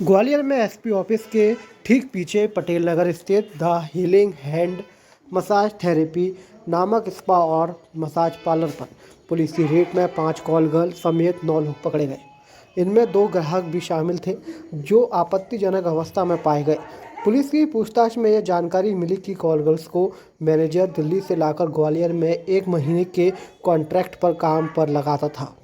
ग्वालियर में SP office के ठीक पीछे पटेल नगर स्थित the healing hand massage therapy नामक स्पा और मसाज पार्लर पर पुलिस की रेड में 5 कॉल गर्ल समेत 9 लोग पकड़े गए। इनमें 2 ग्राहक भी शामिल थे जो आपत्तिजनक अवस्था में पाए गए। पुलिस की पूछताछ में यह जानकारी मिली कि कॉल गर्ल्स को मैनेजर दिल्ली से लाकर ग्वालियर में 1 महीने के कॉन्ट्रैक्ट पर काम पर लगाता था।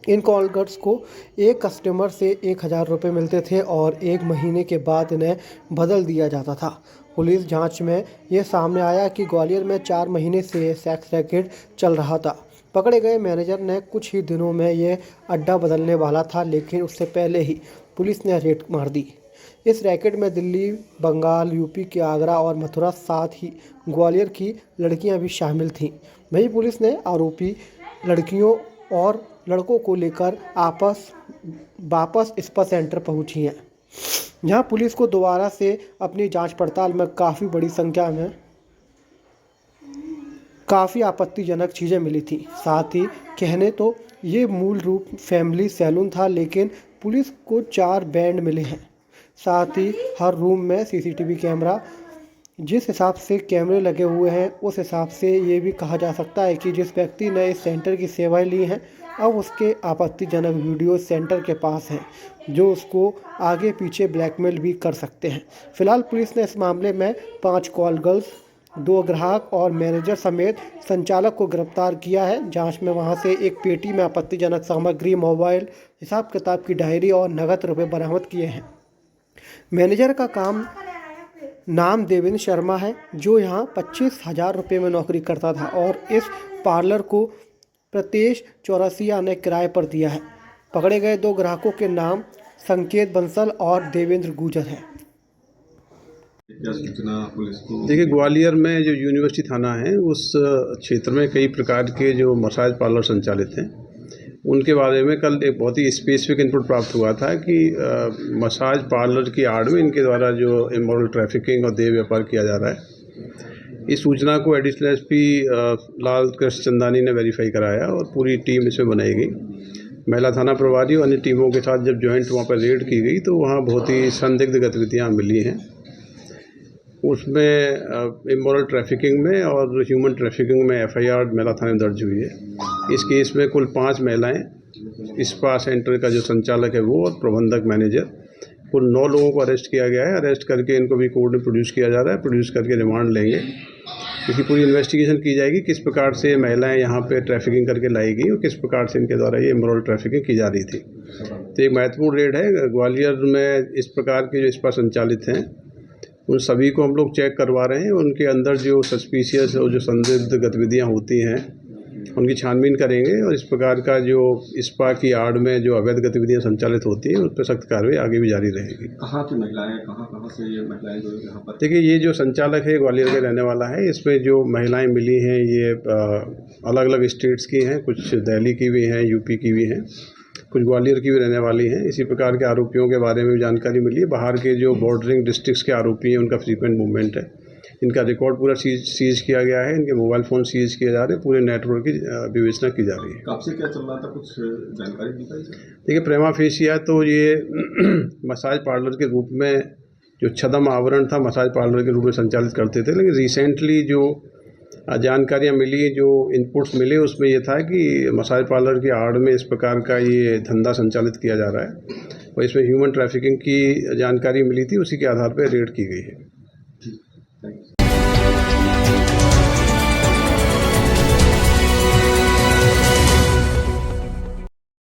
इन कॉल गर्ल्स को एक कस्टमर से 1000 रुपये मिलते थे और 1 महीने के बाद इन्हें बदल दिया जाता था। पुलिस जांच में ये सामने आया कि ग्वालियर में 4 महीने से सेक्स रैकेट चल रहा था। पकड़े गए मैनेजर ने कुछ ही दिनों में ये अड्डा बदलने वाला था, लेकिन उससे पहले ही पुलिस ने रेड मार दी। इस रैकेट में दिल्ली, बंगाल, यूपी के आगरा और मथुरा, साथ ही ग्वालियर की लड़कियां भी शामिल थीं। वहीं पुलिस ने आरोपी लड़कियों और लड़कों को लेकर वापस स्पा सेंटर पहुंची है, जहां पुलिस को दोबारा से अपनी जांच पड़ताल में काफ़ी बड़ी संख्या में काफ़ी आपत्तिजनक चीज़ें मिली थी। साथ ही कहने तो ये मूल रूप फैमिली सैलून था, लेकिन पुलिस को 4 बैंड मिले हैं। साथ ही हर रूम में सीसीटीवी कैमरा, जिस हिसाब से कैमरे लगे हुए हैं उस हिसाब से ये भी कहा जा सकता है कि जिस व्यक्ति ने इस सेंटर की सेवाएं ली हैं, अब उसके आपत्तिजनक वीडियो सेंटर के पास हैं, जो उसको आगे पीछे ब्लैकमेल भी कर सकते हैं। फिलहाल पुलिस ने इस मामले में 5 कॉल गर्ल्स, 2 ग्राहक और मैनेजर समेत संचालक को गिरफ्तार किया है। जांच में वहां से एक पेटी में आपत्तिजनक सामग्री, मोबाइल, हिसाब किताब की डायरी और नगद रुपये बरामद किए हैं। मैनेजर का नाम देवेंद्र शर्मा है, जो यहाँ 25,000 रुपये में नौकरी करता था और इस पार्लर को प्रतेश चौरसिया ने किराए पर दिया है। पकड़े गए 2 ग्राहकों के नाम संकेत बंसल और देवेंद्र गुजर है। क्या सूचना पुलिस को? देखिए, ग्वालियर में जो यूनिवर्सिटी थाना है उस क्षेत्र में कई प्रकार के जो मसाज पार्लर संचालित हैं, उनके बारे में कल एक बहुत ही स्पेसिफिक इनपुट प्राप्त हुआ था कि मसाज पार्लर की आड़ में इनके द्वारा जो इमोरल ट्रैफिकिंग और देह व्यापार किया जा रहा है। इस सूचना को एडिशनल एसपी लाल कृष्ण चंदानी ने वेरीफाई कराया और पूरी टीम इसमें बनाई गई। महिला थाना प्रभारी और अन्य टीमों के साथ जब जॉइंट वहाँ पर रेड की गई तो वहाँ बहुत ही संदिग्ध गतिविधियाँ मिली हैं। उसमें इमोरल ट्रैफिकिंग में और ह्यूमन ट्रैफिकिंग में एफआईआर महिला थाने में दर्ज हुई है। इस केस में कुल 5 महिलाएं, स्पा सेंटर का जो संचालक है वो और प्रबंधक मैनेजर, कुल 9 लोगों को अरेस्ट किया गया है। अरेस्ट करके इनको भी कोर्ट में प्रोड्यूस किया जा रहा है। प्रोड्यूस करके रिमांड लेंगे। इसकी पूरी इन्वेस्टिगेशन की जाएगी, किस प्रकार से महिलाएं यहाँ पे ट्रैफिकिंग करके लाई गई और किस प्रकार से इनके द्वारा ये इमोरल ट्रैफिकिंग की जा रही थी। तो एक महत्वपूर्ण रेड है। ग्वालियर में इस प्रकार के जो स्पा संचालित हैं उन सभी को हम लोग चेक करवा रहे हैं। उनके अंदर जो सस्पिशियस और जो संदिग्ध गतिविधियां होती हैं उनकी छानबीन करेंगे और इस प्रकार का जो स्पा की आड़ में जो अवैध गतिविधियां संचालित होती हैं उस पर सख्त कार्रवाई आगे भी जारी रहेगी। कहाँ की महिलाएं, कहाँ से ये महिलाएं जो यहाँ पर? देखिए, ये जो संचालक है ग्वालियर के रहने वाला है। इसमें जो महिलाएं मिली हैं ये अलग अलग स्टेट्स की हैं, कुछ दिल्ली की भी हैं, यूपी की भी हैं, कुछ ग्वालियर की भी रहने वाली हैं। इसी प्रकार के आरोपियों के बारे में भी जानकारी मिली है। बाहर के जो बॉर्डरिंग डिस्ट्रिक्ट्स के आरोपी हैं उनका फ्रीक्वेंट मूवमेंट है। इनका रिकॉर्ड पूरा सीज किया गया है। इनके मोबाइल फ़ोन सीज किए जा रहे हैं। पूरे नेटवर्क की विवेचना की जा रही है। कब से क्या चल रहा था, कुछ जानकारी दी थी? देखिए, प्रेमा फेशिया तो ये मसाज पार्लर के रूप में जो छदम आवरण था मसाज पार्लर के रूप में संचालित करते थे, लेकिन रिसेंटली जो जानकारियाँ मिली, जो इनपुट्स मिले, उसमें ये था कि मसाज पार्लर की आड़ में इस प्रकार का ये धंधा संचालित किया जा रहा है और इसमें ह्यूमन ट्रैफिकिंग की जानकारी मिली थी। उसी के आधार पर रेड की गई है।